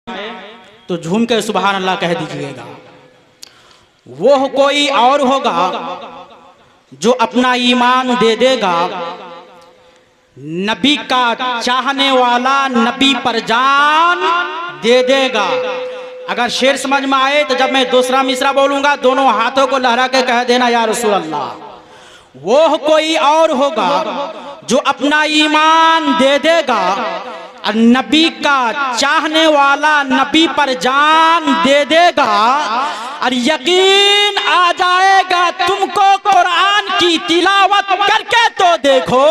तो झूम के सुभान अल्लाह कह दीजिएगा। वो कोई और होगा जो अपना ईमान दे देगा, नबी का चाहने वाला नबी पर जान दे देगा। अगर शेर समझ में आए तो जब मैं दूसरा मिसरा बोलूंगा दोनों हाथों को लहरा के कह देना या रसूल अल्लाह। वो कोई और होगा जो अपना ईमान दे देगा और नबी का चाहने वाला नबी पर जान दे देगा, और यकीन आ जाएगा तुमको कुरान की तिलावत करके तो देखो,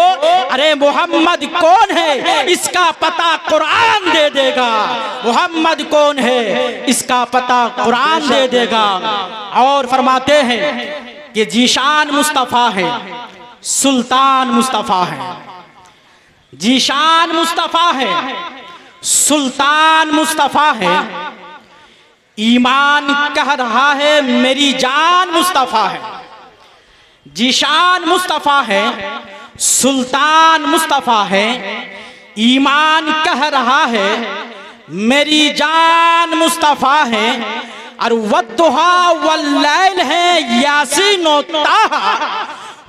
अरे मोहम्मद कौन है इसका पता कुरान दे देगा। मोहम्मद कौन है इसका पता कुरान दे देगा। और फरमाते हैं कि जीशान मुस्तफ़ा है, सुल्तान मुस्तफ़ा है। जीशान मुस्तफ़ा है, सुल्तान मुस्तफ़ा है। ईमान कह रहा है मेरी जान मुस्तफ़ा है। जीशान मुस्तफ़ा है, सुल्तान मुस्तफ़ा है। ईमान कह रहा है मेरी जान मुस्तफ़ा है। और वद्दुहा वल्लैल है यासीन व ताहा,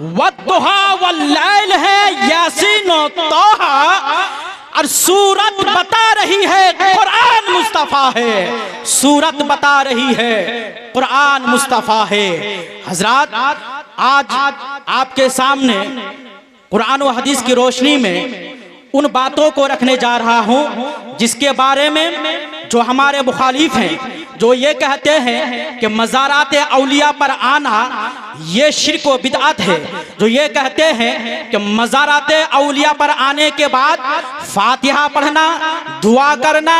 वद्दुहा वल्लैल है यासीन व ताहा। और सूरत बता रही है कुरान मुस्तफ़ा है, सूरत बता रही है कुरान मुस्तफ़ा है। हजरात, आज आपके सामने कुरान व हदीस की रोशनी में उन बातों को रखने जा रहा हूं जिसके बारे में जो हमारे मुखालिफ हैं, जो ये कहते हैं कि मज़ारात औलिया पर आना ये शिर्क व बिदअत है, जो ये कहते हैं कि मज़ारात औलिया पर आने के बाद फातिहा पढ़ना, दुआ करना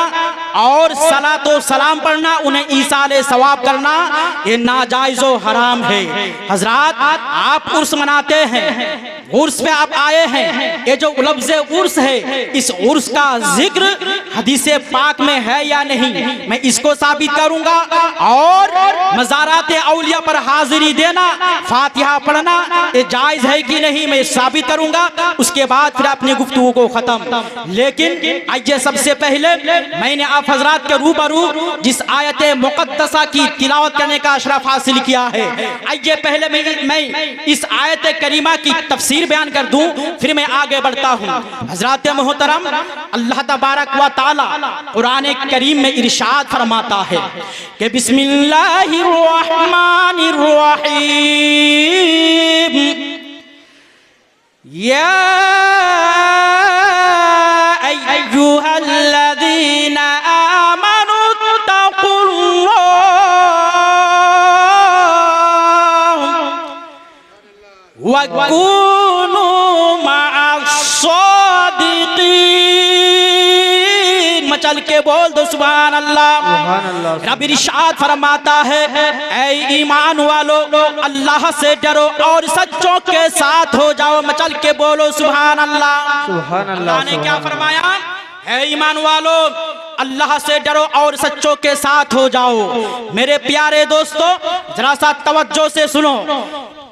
और सलात व सलाम पढ़ना, उन्हें ईसाले सवाब करना, ये नाजायज़ व हराम है। हजरात, आप उर्स मनाते हैं, उर्स पे आप आए हैं, ये जो लफ्ज़ उर्स है, इस उर्स का जिक्र हदीस पाक में है या नहीं, मैं इसको साबित करूंगा। और मज़ारात औलिया पर हाजिरी देना, फातिहा पढ़ना ये जायज है कि नहीं, मैं साबित करूंगा। उसके बाद फिर अपनी गुफ्तगू को खत्म। लेकिन आइए, सबसे पहले मैंने आप हजरात के रूबरू जिस आयत मुक़द्दसा की तिलावत करने का अशरफ हासिल किया है, आइए पहले मैं इस आयत करीमा की तफसीर बयान कर दूं, फिर मैं आगे बढ़ता हूं। हजरात मोहतरम, अल्लाह तबारक व तआला कुरान करीम में इरशाद फरमाता है कि बिस्मिल्लाहिर रहमानिर रहीम, या अय्युहल्लज़ीना आमनू तक़ुल्लाह वकूनू मअस-सादिक़ीन। मचल के बोल दो सुभान अल्लाह। रब इरशाद फरमाता है, ऐ ईमान वालो अल्लाह से डरो और सच्चों के साथ हो जाओ। मचल के बोलो सुभान अल्लाह। सुभान अल्लाह ने क्या फरमाया? ऐ ईमान वालो अल्लाह से डरो और सच्चों के साथ हो जाओ। मेरे प्यारे दोस्तों, जरा सा तवज्जो से सुनो।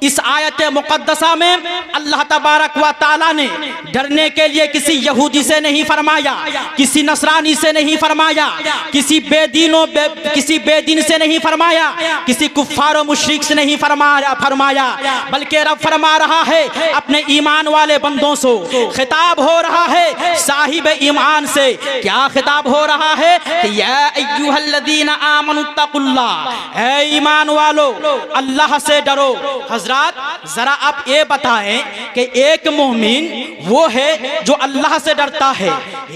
इस आयत मुक़द्दसा में अल्लाह तबारक व ताला ने डरने के लिए किसी यहूदी से नहीं फरमाया, किसी नसरानी से नहीं फरमाया, किसी बेदीन से नहीं फरमाया, किसी कुफ्फार व मुशरिक से नहीं फरमाया, बल्कि रब फरमा रहा है अपने ईमान वाले बंदों से। खिताब हो रहा है साहिब ईमान से। क्या खिताब हो रहा है? या अय्युहल्लज़ीना आमनू तक़ुल्लाह, ऐ ईमान वालो अल्लाह से डरो। जरा आप ये बताएं कि एक मोमिन वो है जो अल्लाह से डरता है।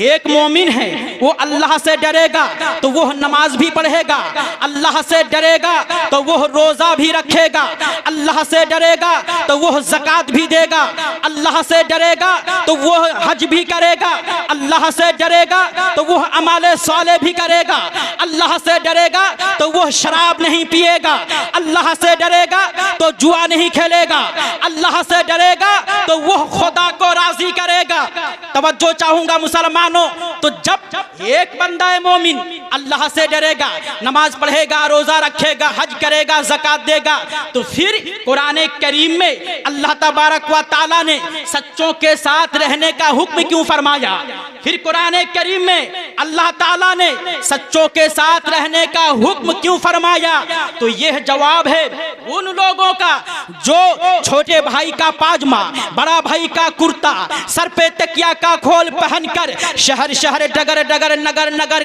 एक मोमिन है वो अल्लाह से डरेगा तो वो नमाज भी पढ़ेगा, अल्लाह से डरेगा तो वो रोजा भी रखेगा, अल्लाह से डरेगा तो वो ज़कात भी देगा, अल्लाह से डरेगा तो वो हज भी करेगा, अल्लाह से डरेगा तो वो अमाले साले भी करेगा, अल्लाह से डरेगा तो वो शराब नहीं पिएगा, अल्लाह से डरेगा तो जुआ नहीं नहीं खेलेगा, अल्लाह से डरेगा तो वह खुदा को राजी करेगा। तवज्जो चाहूंगा मुसलमानों, तो जब एक बंदा है मोमिन अल्लाह से डरेगा, नमाज पढ़ेगा, रोजा रखेगा, हज करेगा, ज़कात देगा, तो फिर कुरान करीम में अल्लाह तबारक व तआला ने सच्चों के साथ रहने का हुक्म क्यों फरमाया? फिर कुरान करीम में अल्लाह ताला ने सच्चों के साथ रहने का हुक्म क्यों फरमाया? तो यह जवाब है उन लोगों का जो छोटे भाई का पाजमा, बड़ा भाई का कुर्ता, सर पे तकिया का खोल पहनकर शहर शहर, डगर डगर, नगर नगर,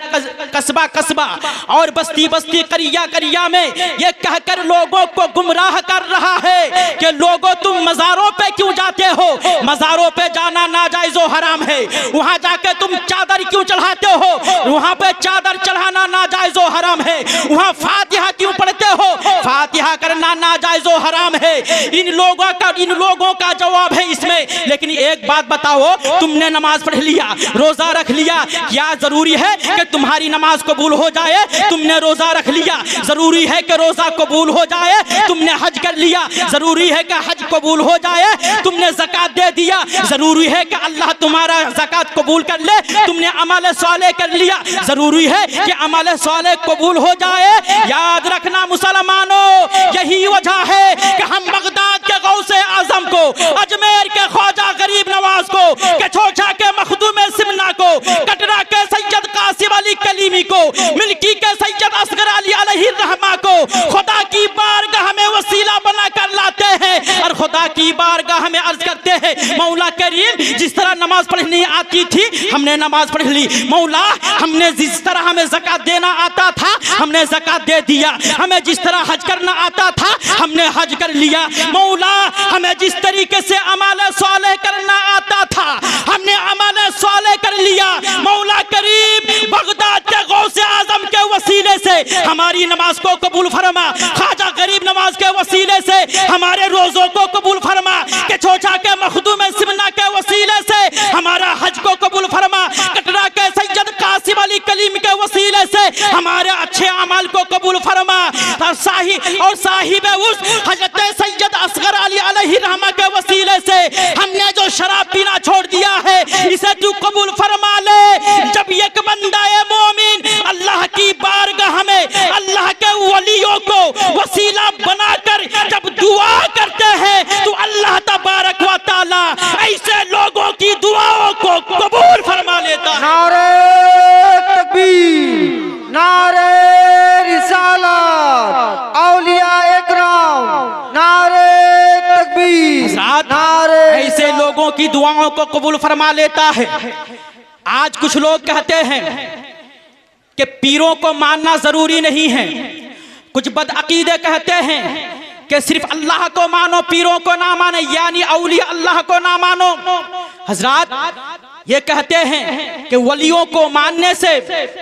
कस्बा कस्बा और बस्ती बस्ती, करिया करिया में ये कहकर लोगों को गुमराह कर रहा है कि लोगों तुम मज़ारों पे क्यों जाते हो? मज़ारों पे जाना नाजायज़ व हराम है। वहां जाके तुम चादर क्यों चढ़ाते हो? वहां पे चादर चढ़ाना नाजायज़ व हराम है। वहां फातिहा क्यों पढ़ते हो? फातिहा करना नाजायज़ व हराम है। इन लोगों का जवाब है इसमें। लेकिन एक बात बताओ, तुमने नमाज पढ़ लिया, रोजा रख लिया, क्या जरूरी है कि तुम्हारी नमाज कबूल हो जाए? तुमने रोजा रख लिया, जरूरी है कि रोजा कबूल हो जाए? तुमने हज कर लिया, जरूरी है कि हज कबूल हो जाए? तुमने ज़कात दे दिया, जरूरी है कि अल्लाह तुम्हारा ज़कात कबूल कर ले? तुमने अमल साले कर लिया, जरूरी है कि अमल साले कबूल हो जाए? याद रखना मुसलमानों, यही वजह है कि हम बगदाद के गौसे आजम को, अजमेर के ख्वाजा गरीब नवाज को, कछोछा के मखदूम सिमना को, कटरा के सैयद कासिम अली कलीमी को, मिल्की के सैयद असगर अली अलैहि रहमा को खुदा की बारगाह में वसीला बना कर लाते हैं और खुदा की बारगाह में अर्ज करते हैं, मौला करीम जिस तरह नमाज पढ़नी आती थी हमने नमाज पढ़ ली, मौला हमने जिस तरह हमें ज़कात देना आता था हमने ज़कात दे दिया, हमें जिस तरह हज करना आता था हमने हज कर लिया, मौला हमें जिस तरीके से अमाल साले करना आता था हमने अमाल साले कर लिया। मौला करीम बगदाद के गौसे आजम के वसीले से हमारी नमाज को कबूल फरमा, ख्वाजा गरीब नवाज के वसीले से हमारे रोजों को कबूल फरमा, के छोचा के मखदूम सिमना के वसीले से हमारा हज को कबूल फरमा, कटरा के सैयद कासिम अली कलीम के वसीले से हमारे अच्छे अमाल को कबूल फरमा, और साहिब उस हजरत सैयद असगर अली अलैहि रहमा के वसीले से हमने जो शराब पीना छोड़ दिया है इसे तू कबूल फरमा ले। जब एक बंदा मोमिन अल्लाह की बारगाह में अल्लाह के वलियों को वसीला बनाकर जब दुआ करते हैं तो अल्लाह तबारक व तआला ऐसे लोगों की दुआओं को कबूल फरमा लेता है। नारे तकबीर, नारे रिसालत, औलिया इकराम, नारे तकबीर, नारे ऐसे लोगों की दुआओं को कबूल फरमा लेता है। आज कुछ लोग कहते हैं कि पीरों को मानना जरूरी नहीं है, कुछ बदअकीदे कहते हैं कि सिर्फ अल्लाह को मानो, पीरों को ना माने, यानी औलिया अल्लाह को ना मानो। हजरात ये कहते हैं कि वलियों को मानने से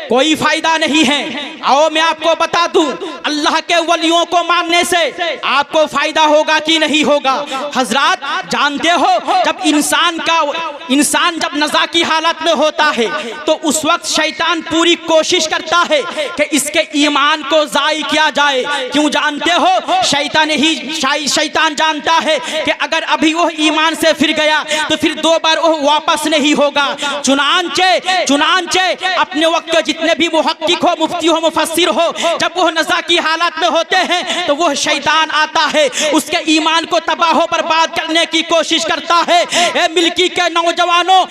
कोई फायदा नहीं है। आओ मैं आपको बता दूं, अल्लाह के वलियों को मानने से आपको फायदा होगा कि नहीं होगा। हजरात जानते हो, जब इंसान जब नज़ा की हालत में होता है तो उस वक्त शैतान पूरी कोशिश करता है कि इसके ईमान को ज़ाई किया जाए। क्यों जानते हो? शैतान जानता है कि अगर अभी वो ईमान से फिर गया तो फिर दो बार वो वापस नहीं होगा। चुनांचे अपने वक्त के जितने भी मुहक्किक हो, मुफ्ती हो, मुफस्सिर हो, जब वो नज़ा की हालत में होते हैं तो वो शैतान आता है, उसके ईमान को तबाह बर्बाद करने की कोशिश करता है। मिल्की के नौजवानों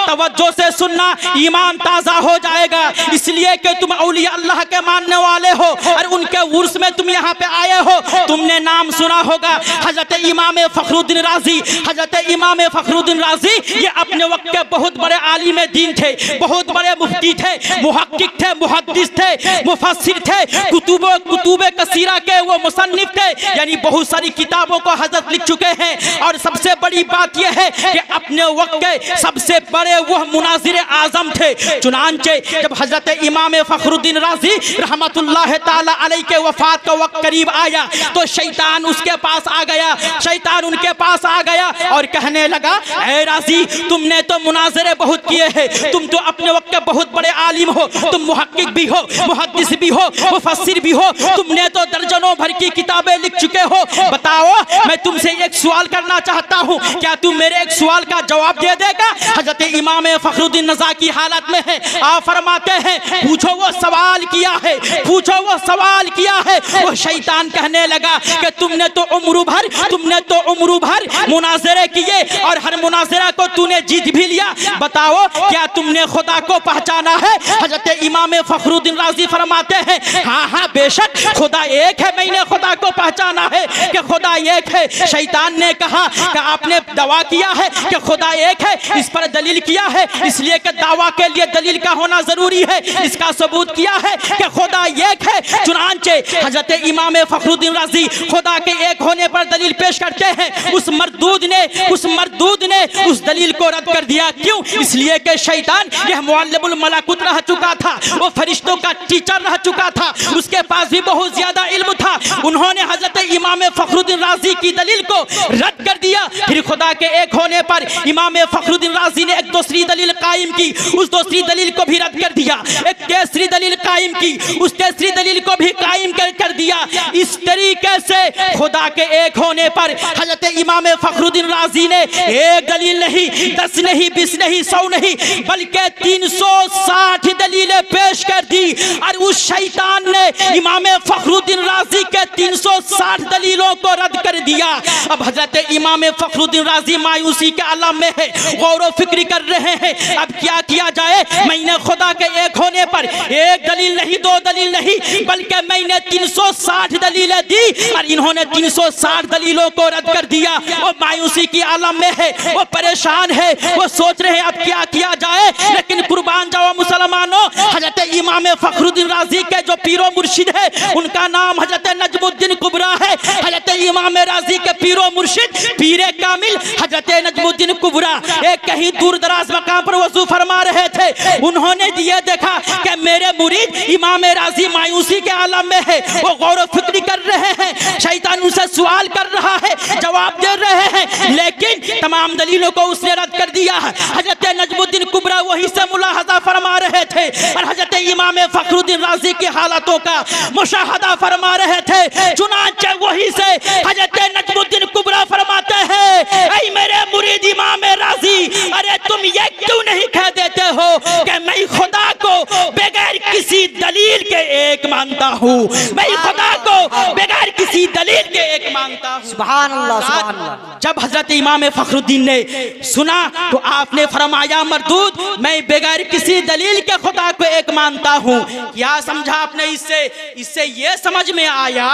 तवज्जो से सुनना, ईमान ताज़ा हो जाएगा। इसलिए कि तुम औलिया अल्लाह के मानने वाले हो और उनके उर्स में तुम यहाँ पे आए हो। तुमने नाम सुना होगा हजरत इमाम फखरुद्दीन राजी। हजरत इमाम फखरुद्दीन राजी ये अपने वक्त के बहुत बड़े आलिम दीन थे, बहुत बड़े मुफ्ती थे, मुहक्किक थे, मुहद्दिस थे, मुफस्सिर थे, कुतुबे कसीरा के वो मुसन्निफ थे, यानी बहुत सारी किताबों को हजरत लिख चुके हैं। और सबसे बड़ी बात यह है कि अपने वक्त के सबसे बड़े वह मुनाजिर आजम थे। चुनांचे जब हजरत इमाम फखरुद्दीन राजी रहमतुल्लाह ताला अलैहि के वफात का वक्त करीब आया तो शैतान उसके पास आ गया, शैतान उनके पास आ गया और कहने लगा, ऐ राजी तुमने तो मुनाजरे बहुत किए हैं, तुम तो अपने वक्त के बहुत बड़े आलिम हो, तुम मुहक्किक भी हो, मुहद्दिस भी हो, मुफस्सिर भी हो, तुमने तो दर्जनों भर की किताबें लिख चुके हो। बताओ, मैं तुमसे एक सवाल करना चाहता हूँ, क्या तुम मेरे एक सवाल का जवाब दे देगा? हजरत इमाम फखरुद्दीन रज़ा की हालत में है, आप फरमाते हैं पूछो वो सवाल किया है, पूछो वो सवाल किया है। वो शैतान कहने लगा कि तुमने तो उम्र भर मुनाजरे किए और हर मुनाजरा को तूने जीत भी लिया। बताओ, क्या तुमने खुदा को पहचाना है? हजरत इमाम फखरुद्दीन राजी फरमाते हैं हाँ हाँ बेशक खुदा एक है, मैंने खुदा को पहचाना है कि खुदा एक है। शैतान ने कहा कि आपने दावा किया है कि खुदा एक है, इस पर दलील किया है, इसलिए कि दावा के लिए दलील का होना जरूरी है। इसका सबूत किया है कि खुदा एक है। चुनांचे हजरत इमाम फखरुद्दीन राजी खुदा के एक होने पर दलील पेश करते हैं। उस मरदूद ने उस दलील को रद्द कर दिया। क्यों? इसलिए कि शैतान यह मुअल्लिमुल मलाकुत रह चुका था, वो फरिश्तों का टीचर रह चुका था, उसके पास भी बहुत ज्यादा इल्म था। उन्होंने हजरत इमाम फखरुद्दीन राजी की दलील को रद्द कर दिया। फिर खुदा के एक होने पर इमाम फखरुद्दीन राजी ने एक दूसरी दलील कायम की, उस दूसरी दलील को भी रद्द कर दिया। एक तीसरी दलील कायम की, उस तीसरी दलील को भी कायम कर दिया। इस तरीके से खुदा के एक होने पर हजरत इमाम फखरुद्दीन राजी ने एक दलील नहीं, 10 नहीं, 20 नहीं, 100 नहीं, बल्कि 360 दलीलें पेश कर दी। और उस शैतान ने इमाम फखरुद्दीन राजी के 360 दलीलों को रद्द कर दिया। अब हजरत इमाम फखरुद्दीन राजी मायूसी के आलम में है, गौर व फिक्र कर रहे हैं अब क्या किया जाए। मैंने खुदा के एक होने पर एक दलील नहीं, 2 दलील नहीं, बल्कि मैंने 360 दलीलें दी और इन्होंने 360 दलीलों को रद्द कर दिया। वो मायूसी की आलम में है, वो परेशान है, वो सोच रहे हैं अब क्या किया जाए। लेकिन कुर्बान जाओ मुसलमानों, हजरत इमाम फखरुद्दीन राजी के जो पीरो मुर्शिद है उनका नाम हजरत नजमुद्दीन कुबरा है। हजरत इमाम राजी के पीरो मुर्शिद पीरे कामिल हजरत नजमुद्दीन कुबरा एक कहीं दूर दराज मकाम पर वजू फरमा रहे थे। उन्होंने ये देखा कि मेरे मुरीद इमाम राजी मायूसी के आलम में है, वो गौर व फिक्र कर रहे हैं। शैतान उनसे सवाल कर रहा है, जवाब दे रहे हैं, लेकिन तमाम दलीलों को उसने रद्द कर दिया है। हजरत नजमुद्दीन कुबरा वहीं से मुलाहजा फरमा रहे थे और हजरत इमाम फखरुद्दीन राजी की हालतों का मुशाहदा फरमा रहे थे। चुनांचे वहीं से हजरत नजमुद्दीन कुबरा फरमाते हैं ऐ मेरे मुरीद इमाम राजी, अरे तुम ये क्यों नहीं कह देते हो कि मैं खुदा को बगैर किसी दलील के एक मानता हूँ, मैं खुदा को बगैर किसी दलील के एक मानता हूँ। सुभान अल्लाह, सुभान अल्लाह। जब हजरत इमाम फखरुद्दीन ने सुना तो आपने फरमाया मरदूद, मैं बगैर किसी दलील के खुदा को एक मानता हूँ। क्या समझा आपने इससे ये समझ में आया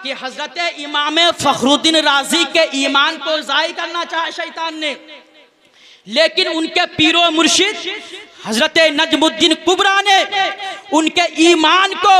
कि हजरत इमाम फखरुद्दीन राजी के ईमान को ज़ाय करना चाहा शैतान ने, लेकिन उनके पीरो मुर्शिद हजरत नजमुद्दीन कुबरा ने उनके ईमान को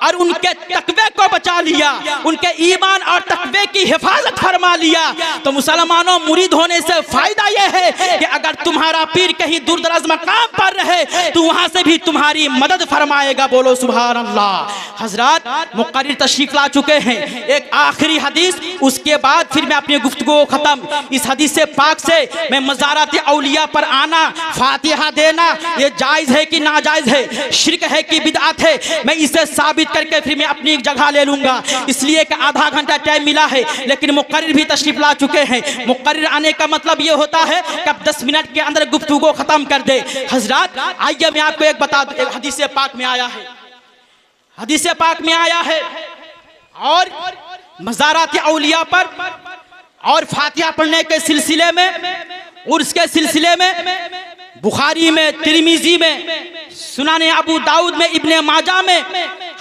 और उनके तकवे को बचा लिया, उनके ईमान और तकवे की हिफाजत फरमा लिया। तो मुसलमानों, मुरीद होने से फायदा यह है कि अगर तुम्हारा पीर कहीं दूर दराज मकाम पर रहे तो वहां से भी तुम्हारी मदद फरमाएगा। बोलो सुभान अल्लाह। हजरत मुक़र्रिर तशरीफ ला चुके हैं, एक आखिरी हदीस, उसके बाद फिर मैं अपनी गुफ्तगू खत्म। इस हदीस से पाक से मैं मज़ारात औलिया पर आना, फातिहा देना, ये जायज है कि नाजायज है, शिरक है कि बिदअत है, मैं इसे साबित करके फिर मैं अपनी जगह ले लूंगा। इसलिए कि आधा घंटा टाइम मिला है, लेकिन मुक़र्रिर भी तशरीफ ला चुके हैं। मुक़र्रिर आने का मतलब ये होता है कि अब 10 मिनट के अंदर गुफ्तगू खत्म कर दे। हजरत आइए मैं आपको एक बता दूं, हदीस पाक में आया है, हदीस पाक में आया है और मज़ारात औलिया पर और फातिहा पढ़ने के सिलसिले में और उसके सिलसिले में बुखारी में, तिरमिजी में, सुनाने अबू दाऊद में, इब्ने माजा में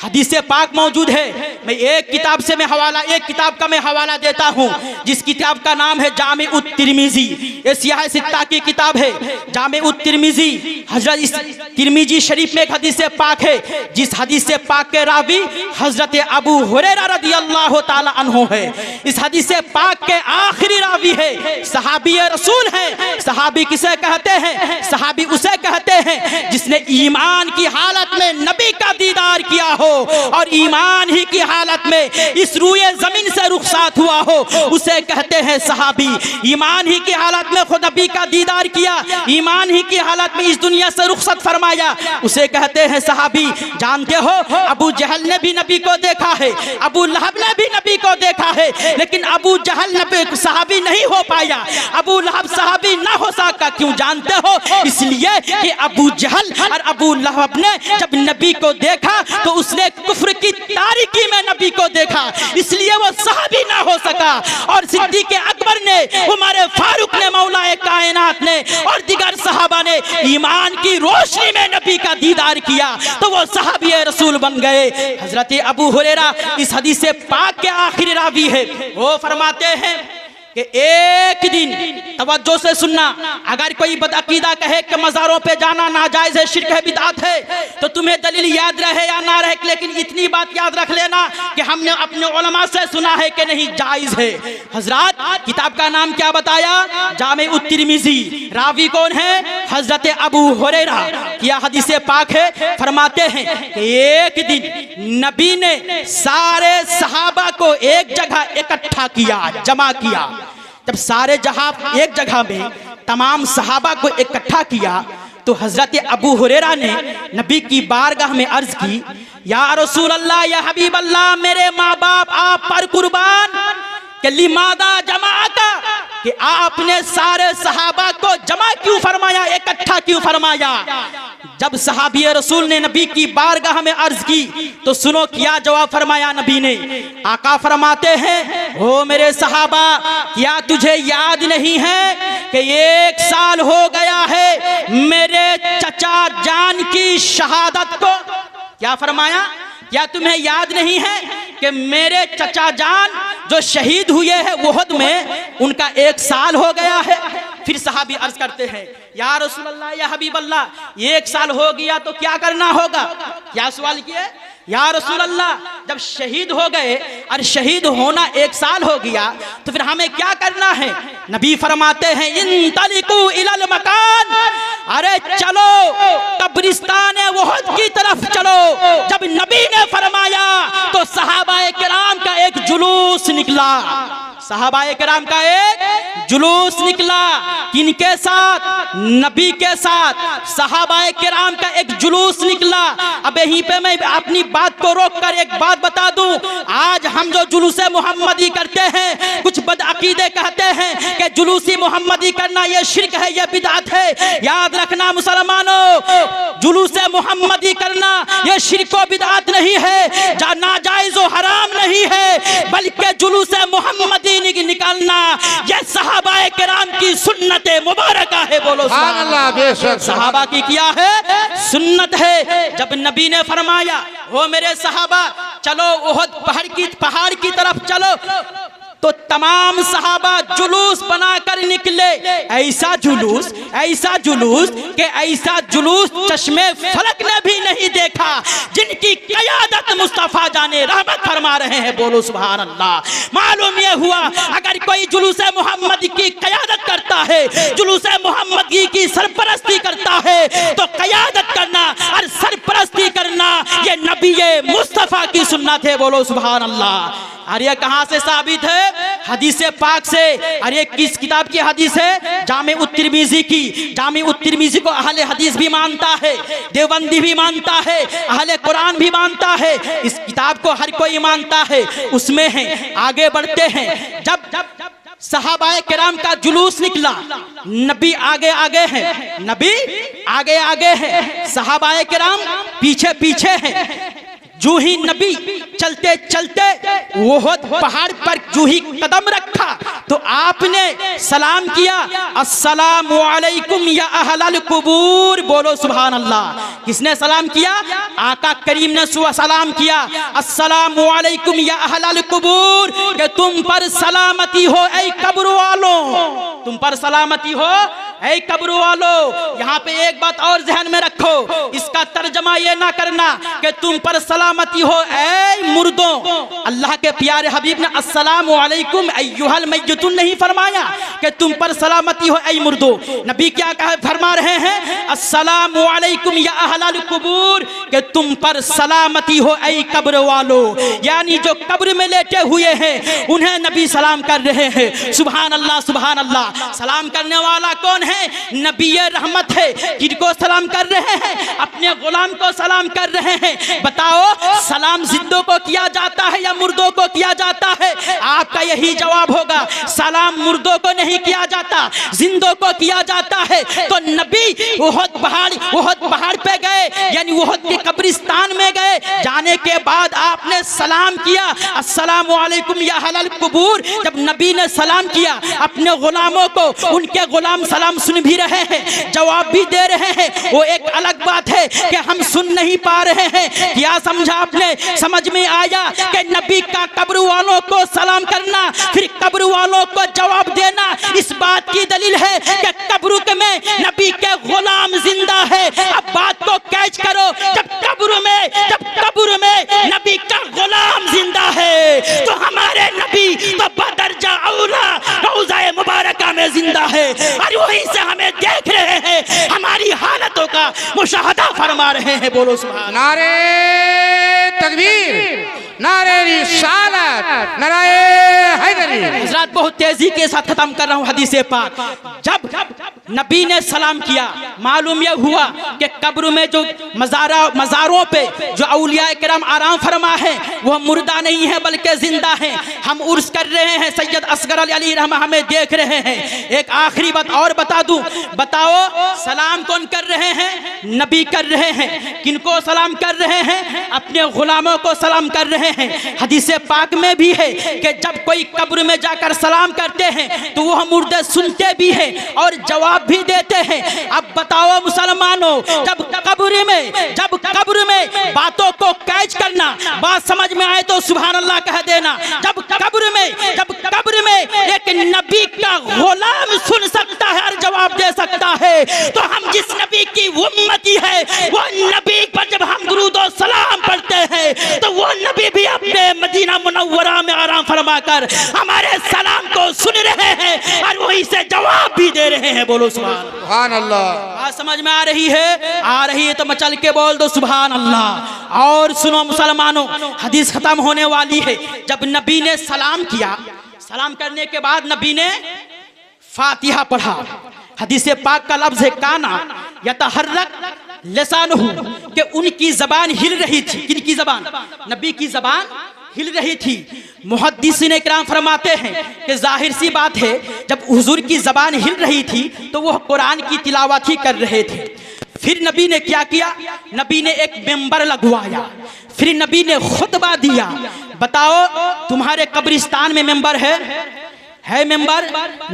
हदीस पाक मौजूद है। मैं एक किताब का मैं हवाला देता हूँ, जिस किताब का नाम है जामे उत तिरमिजी। ये सियाह सित्ता की किताब है, जामे उत तिरमिजी। हजरत इस तिरमिजी शरीफ में एक हदीस पाक है, जिस हदीस पाक के रावी हजरत अबू हुरैरा रदियल्लाहु ताला अन्हु है। इस हदीस पाक के आखिरी रावी है, सहाबी रसूल है। सहाबी किसे कहते हैं? सहाबी उसे कहते हैं जिसने ईमान की हालत में नबी का दीदार किया हो और ईमान ही की हालत में इस रूए जमीन से रुखसात हुआ हो उसे कहते हैं सहाबी। ईमान ही की हालत में खुद नबी का दीदार किया, ईमान ही की हालत में इस दुनिया से रुखसत फरमाया, उसे कहते हैं सहाबी। जानते हो अबू जहल ने भी नबी को देखा है, अबू लहब ने भी नबी को देखा है, लेकिन अबू जहल नबी सहाबी नहीं हो पाया, अबू लहब सहाबी ना हो सका। क्यों जानते हो? इसलिए कि अबू जहल और अबू लहब ने जब नबी को देखा तो उसने कुफ्र की तारीकी में नबी को देखा, इसलिए वो सहाबी ना हो सका। और सिद्दीक़ अकबर ने, उमर फारूक ने, मौलाए कायनात ने और दिगर सहाबा ने ईमान की रोशनी में नबी का दीदार किया तो वो सहाबी रसूल बन गए। हजरत अबू हुरैरा इस हदीस पाक के आखिरी रावी है, वो फरमाते हैं कि एक दिन, तवज्जो से सुनना, अगर कोई बदअकीदा कहे कि मज़ारों पे जाना नाजायज़ है, शिर्क है, बिदअत है, तो तुम्हें दलील याद रहे या ना रहे, लेकिन इतनी बात याद रख लेना कि हमने अपने उलमा से सुना है कि नहीं जायज़ है। हजरत किताब का नाम क्या बताया? जामे उत-तिरमिज़ी। रावी कौन है? हजरत अबू हुरैरा। यह हदीस पाक है। फरमाते हैं कि एक दिन नबी ने सारे सहाबा को एक जगह इकट्ठा किया, जमा किया। जब सारे जहां एक जगह में तमाम सहाबा को इकट्ठा किया तो हजरत अबू हुरैरा ने नबी की बारगाह में अर्ज की, या रसूल अल्लाह, या हबीब अल्लाह, मेरे माँ बाप आप पर कुर्बान, कि लिमादा जमाअता, कि आपने सारे सहाबा को जमा क्यों फरमाया, इकट्ठा क्यों फरमाया? जब सहाबी रसूल ने नबी की बारगाह में अर्ज की तो सुनो क्या जवाब फरमाया नबी ने। आका फरमाते हैं, हो मेरे सहाबा, क्या तुझे याद नहीं है कि 1 साल हो गया है मेरे चचा जान की शहादत को? क्या फरमाया? क्या तुम्हें याद नहीं है कि मेरे चचा जान जो शहीद हुए हैं वुहद में, उनका 1 साल हो गया है? फिर सहाबी अर्ज करते हैं, या रसूल अल्लाह, या हबीब अल्लाह, 1 साल हो गया तो क्या करना होगा? क्या सवाल किए? या रसूल अल्लाह, जब शहीद हो गए और शहीद होना 1 साल हो गया तो फिर हमें क्या करना है? नबी फरमाते हैं, इंतलिकू इलल मकान, अरे चलो कब्रिस्तान वुहद की तरफ चलो। जब नबी ने फरमाया तो सहाबाए किराम का एक जुलूस निकला, सहाबाए किराम का एक जुलूस निकला। किनके साथ? नबी के साथ सहाबाए किराम का एक जुलूस निकला। अब यहीं पे मैं अपनी बात को रोककर एक बात बता दूं, आज हम जो जुलूसे मोहम्मदी करते हैं, कुछ बदअकीदे कहते हैं कि जुलूसी मोहम्मदी करना ये शिर्क है, ये बिदअत है। याद रखना मुसलमानों, जुलूसे मोहम्मदी करना ये शिर्क व बिदअत नहीं है, नाजायज व हराम नहीं है, बल्कि जुलूसे मोहम्मदी निकालना ये सहाबाए किराम की सुन्नत मुबारक है। बोलो सुभान अल्लाह। बेशक सहाबा की किया है, सुन्नत है। जब नबी ने फरमाया, वो मेरे सहाबा चलो उहद पहाड़ की तरफ चलो, तो तमाम सहाबा जुलूस बनाकर निकले। ऐसा जुलूस कि ऐसा जुलूस चश्मे फलक ने भी नहीं देखा, जिनकी क़यादत मुस्तफ़ा जाने रहमत फरमा रहे हैं। बोलो सुभान अल्लाह। मालूम ये हुआ, अगर कोई जुलूसे मोहम्मद की क़यादत करता है, जुलूसे मोहम्मद की सरपरस्ती करता है, तो क़यादत करना और सरपरस्ती करना ये नबी मुस्तफ़ा की सुन्नत है। बोलो सुभान अल्लाह। और ये कहां से साबित है? हदीस पाक से। और ये किस किताब की हदीस है? जामे उत-तिरमिज़ी की। जामे उत-तिरमिज़ी को अहले हदीस भी मानता है, देवबंदी भी मानता है, अहले कुरान भी मानता है, इस किताब को हर कोई मानता है। उसमें है, आगे बढ़ते हैं, जब सहाबाए किराम का जुलूस निकला, नबी आगे आगे है, नबी आगे आगे है, सहाबाए किराम पीछे पीछे है। जो ही नबी चलते चलते वो पहाड़ पर जो ही कदम रखा तो आपने सलाम किया, अस्सलामु अलैकुम या अहलल कुबूर। बोलो सुभान अल्लाह। किसने सलाम किया? आका करीम ने सलाम किया, अस्सलामु अलैकुम या अहलल कुबूर, कि तुम पर सलामती हो ऐ कब्र वालों, तुम पर सलामती हो ऐ कब्र वालों, यहाँ पे एक बात और ध्यान में रखो, इसका तर्जमा ये ना करना कि तुम पर सलामती हो ऐ मुर्दों। अल्लाह के प्यारे हबीब ने अस्सलामु अलैकुम अय्युहल मय्यतून नहीं फरमाया कि तुम पर सलामती हो ऐ मुर्दों। नबी क्या कहा फरमा रहे हैं, अस्सलामु अलैकुम या अहलल कुबूर, कि तुम पर सलामती हो ऐ कब्र वालों। यानी जो कब्र में लेटे हुए हैं उन्हें नबी सलाम कर रहे हैं। सुभान अल्लाह सुभान अल्लाह। सलाम करने वाला कौन है? नबी रहमत है। किनको सलाम कर रहे हैं? अपने गुलाम को सलाम कर रहे हैं। बताओ सलाम जिंदों को किया जाता है या मुर्दों को किया जाता है? आपका यही जवाब होगा, सलाम मुर्दों को नहीं किया जाता, जिंदों को किया जाता है। तो नबी उहद पहाड़ पे गए, यानी उहद के कब्रिस्तान में गए, जाने के बाद आपने सलाम किया, अस्सलामु अलैकुम या अहलल कुबूर। जब नबी ने सलाम किया अपने गुलामों को, उनके गुलाम सलाम सुन भी रहे हैं, जवाब भी दे रहे हैं। वो एक अलग बात है कि हम सुन नहीं पा रहे हैं। क्या समझा आपने? समझ में आया कि नबी का कब्र वालों को सलाम करना, फिर कब्र वालों को जवाब देना, इस बात की दलील है कि कब्र में नबी के गुलाम जिंदा है। अब बात को कैच करो, जब कब्र में नबी का गुलाम जिंदा है तो हमारे नबी तो बदरजा औला रौज़ाए मुबारका में जिंदा है, और वहीं से हमें देख रहे हैं, हमारी हालतों का मुशाहदा फरमा रहे हैं। बोलो सुभान। नारे तकबीर, नारे रिसालत, नारे हैदरी। हज़रात बहुत तेजी के साथ खत्म कर रहा हूँ हदीस पाक। जब नबी ने सलाम किया, मालूम यह हुआ कि कब्र में जो मज़ारों पे जो औलिया किराम आराम फरमा है वह मुर्दा नहीं है बल्कि जिंदा है। हम उर्स कर रहे हैं, सैयद असगर अली रहमा हमें देख रहे हैं। एक आखिरी बात और बता दूं, बताओ सलाम कौन कर रहे हैं? नबी कर रहे हैं। किनको सलाम कर रहे हैं? अपने गुलामों को सलाम कर रहे हैं। हदीस पाक में भी है कि जब कोई कब्र में जाकर सलाम करते हैं तो वह मुर्दे सुनते भी हैं और जवाब भी देते हैं। अब बताओ मुसलमानों, जब कब्र में बातों को कैच करना, बात समझ में आए तो सुभान अल्लाह कह देना। जब कब्र में एक नबी का गुलाम सुन सकता है और जवाब दे सकता है, तो हम जिस नबी की उम्मती है वो नबी पर जब हम दुरूद और सलाम पढ़ते हैं तो वो नबी भी अपने मदीना मुनव्वरा में आराम फरमा कर हमारे सलाम को सुन रहे हैं और वहीं से जवाब भी दे रहे हैं। बोलो सुभान अल्लाह। बात समझ में आ रही है? आ रही है तो मचल के बोल दो सुभान अल्लाह। और सुनो मुसलमानों, हदीस खत्म होने वाली है। जब नबी ने सलाम किया, सलाम करने के बाद नबी ने फातिहा पढ़ा। हदीस पाक का लफ्ज है काना यतहर्रक लिसानुहु, कि उनकी जबान हिल रही थी। किनकी जबान? नबी की जबान हिल रही थी। मुहद्दिसीन इकराम फरमाते हैं कि जाहिर सी बात है, जब हुजूर की जबान हिल रही थी तो वह कुरान की तिलावत ही कर रहे थे। फिर नबी ने क्या किया? नबी ने एक मेंबर लगवाया, फिर नबी ने खुतबा दिया। बताओ तुम्हारे कब्रिस्तान में मेंबर है मेंबर?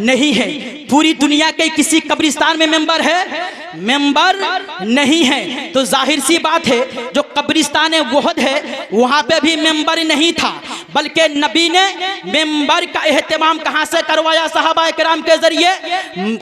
नहीं है। पूरी दुनिया के किसी कब्रिस्तान में मेंबर है? मेंबर नहीं है। तो जाहिर सी बात है, जो कब्रिस्तान वहद है वहां पे भी मेंबर नहीं था, बल्कि नबी ने मेंबर का एहतमाम कहां से करवाया? सहाबा किराम के जरिए।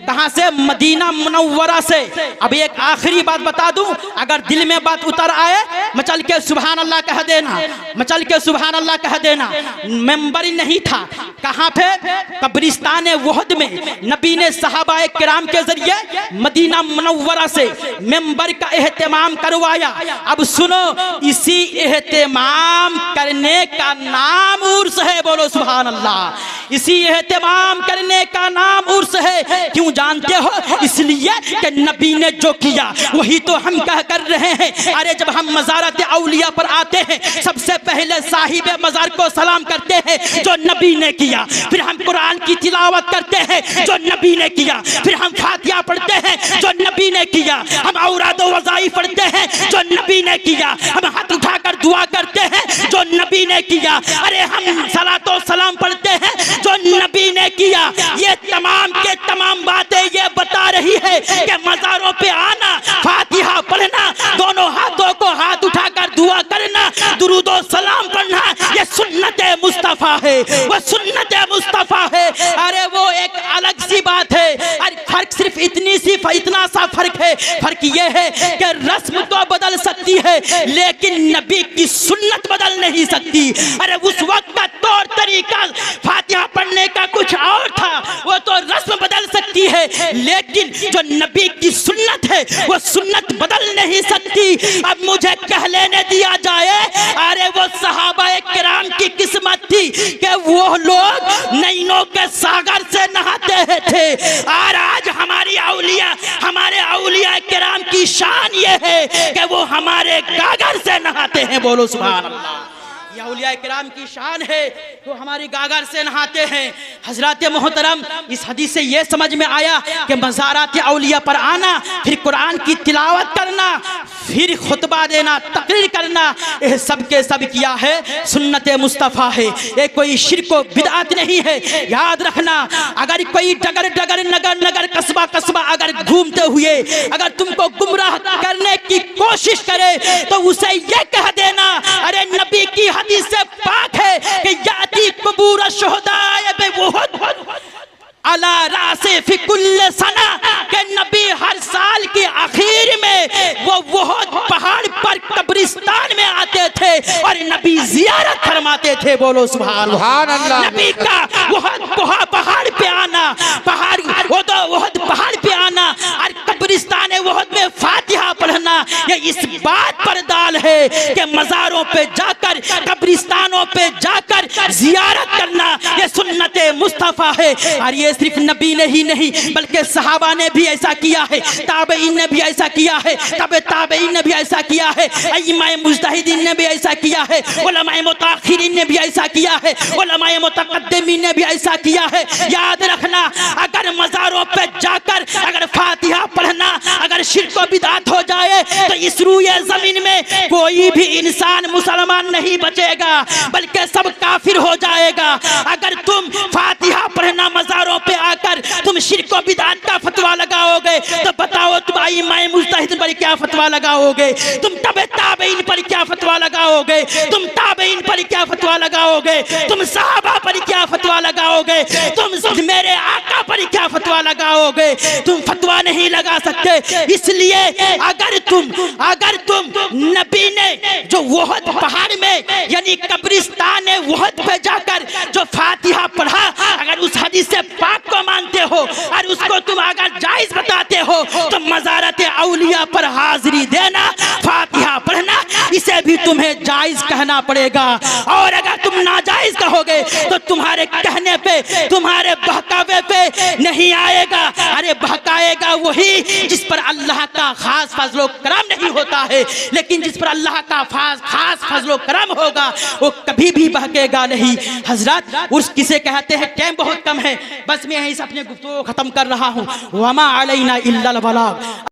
कहां से? मदीना मुनव्वरा से। अब एक आखिरी बात बता दूं, अगर दिल में बात उतर आए मचल के सुभान अल्लाह कह देना, मचल के सुभान अल्लाह कह देना। मेंबर नहीं था। कहां पे? कब्रिस्तान वहद में नबी ने सहाबा किराम के जरिए मदीना मुनव्वरा से मेंबर का एहतमाम करवाया। अब सुनो, इसी एहतमाम करने का नाम उर्स है। बोलो सुभान अल्लाह। इसी एहतमाम करने का नाम उर्स है। क्यों जानते हो? इसलिए कि नबी ने जो किया वही तो हम कह कर रहे हैं। अरे जब हम मज़ारत औलिया पर आते हैं सबसे पहले साहिब मज़ार को सलाम करते हैं जो नबी ने किया, फिर हम कुरान की तिलावत करते हैं जो नबी ने किया, फिर हम फातिहा पढ़ते हैं जो नबी ने किया, हम औराद व वज़ाइफ पढ़ते हैं जो नबी ने किया, हम हाथ उठाकर दुआ करते हैं जो नबी ने किया, अरे हम सलातो सलाम पढ़ते हैं जो नबी ने किया। ये तमाम के तमाम बातें ये बता रही है कि मज़ारों पे आना, फातिहा पढ़ना, दोनों हाथों को हाथ उठाकर दुआ करना, दुरूद व सलाम पढ़ना, ये सुन्नत मुस्तफ़ा है, वो सुन्नत मुस्तफ़ा है। अरे वो एक अलग सी बात है। अरे फर्क सिर्फ सिर्फ इतना सा फर्क है। फर्क ये है कि रस्म तो बदल सकती है लेकिन नबी की सुन्नत बदल नहीं सकती। अरे उस वक्त का तौर तरीका फातिहा पढ़ने का कुछ और था, वो तो रस्म बदल सकती है लेकिन जो नबी की सुन्नत है वो सुन्नत बदल नहीं सकती। अब मुझे कह लेने दिया जाए, अरे वो सहाबाए किराम की किस्मत थी कि वो लोग नैनों के सागर से नहाते थे, और आज हमारे औलिया किराम की शान ये है कि वो हमारे गागर से नहाते हैं। बोलो सुभान अल्लाह। ये औलिया किराम की शान है, वो हमारी गागर से नहाते हैं। हजरत मोहतरम, इस हदीस से ये समझ में आया कि मज़ारात औलिया पर आना, फिर कुरान की तिलावत करना, फिर खुतबा देना, तकरीर करना, ये सब के सब किया है सुन्नत मुस्तफ़ा है। ये कोई शिर्क व बिदअत नहीं है। याद रखना, अगर कोई डगर डगर नगर नगर कस्बा कस्बा अगर घूमते हुए अगर तुमको गुमराह करने की कोशिश करे तो उसे ये कह देना, अरे नबी की हदीस से पाक है कि याती कबूर शुहदाए बेवुहद अला रासे फी कुल्ल सना, के नबी हर साल के आखिर में वो वुहद पहाड़ पर कब्रिस्तान में आते थे और नबी जियारत फरमाते थे। बोलो सुभान अल्लाह। नबी का वुहद पहाड़ पे आना, वुहद पहाड़ पे आना और कब्रिस्तान वुहद में फातिहा पढ़ना, ये इस बात पर दाल है कि मज़ारों पे जाकर, कब्रिस्तानों पे जाकर जियारत करना ये सुन्नत मुस्तफ़ा है। और ये सिर्फ नबी ने ही नहीं बल्कि सहाबा ने भी ऐसा किया है, ताबईन ने भी ऐसा किया है, तबे ताबईन ने भी ऐसा किया है, अइम्माए मुज्तहिदीन ने भी ऐसा किया है, उलमाए मुताखिरीन ने भी ऐसा किया है, उलमाए मुतक़द्दिमीन ने भी ऐसा किया है। याद रखना, अगर मज़ारों पे जाकर अगर फातिहा पढ़ना अगर शिर्क व बिदअत हो जाए तो इस रूए ज़मीन में कोई भी इंसान मुसलमान नहीं बचेगा बल्कि सब काफिर हो जाएगा। अगर तुम फातिहा पढ़ना मज़ारों पे आकर तुम शिर्क व बिदअत का फतवा लगाओगे तो बताओ तुम अइम्माए मुज्तहिदीन पर क्या फतवा लगाओगे, तुम तबे ताबईन पर क्या फतवा लगाओगे, तुम ताबईन पर क्या फतवा लगाओगे, तुम सहाबा पर क्या फतवा लगाओगे, तुम मेरे आका पर क्या फतवा लगाओगे? तुम फतवा नहीं लगा सकते। इसलिए अगर तुम नबी ने जो वुहद पहाड़ में यानी कब्रिस्तान वुहद पे जाकर जो फातिहा पढ़ा, अगर उस हदीस से पाक को मानते हो और उसको तुम अगर जायज बताते हो तो मज़ारत औलिया पर हाजिरी देना, फातिहा पढ़ना, इसे भी तुम्हें जायज कहना पड़ेगा। और अगर तुम नाजायज कहोगे तो तुम्हारे कहने पे, तुम्हारे बहकावे पे नहीं आएगा। अरे बहकाएगा वही जिस पर अल्लाह का खास फजलो करम नहीं होता है, लेकिन जिस पर अल्लाह का खास फजलो करम होगा वो कभी भी बहकेगा नहीं। हजरत उर्स किसे कहते हैं? टाइम बहुत कम है, बस मैं यहीं से अपने गुफ्तगू खत्म कर रहा हूँ। वमा अलैना इल्लल बलाग।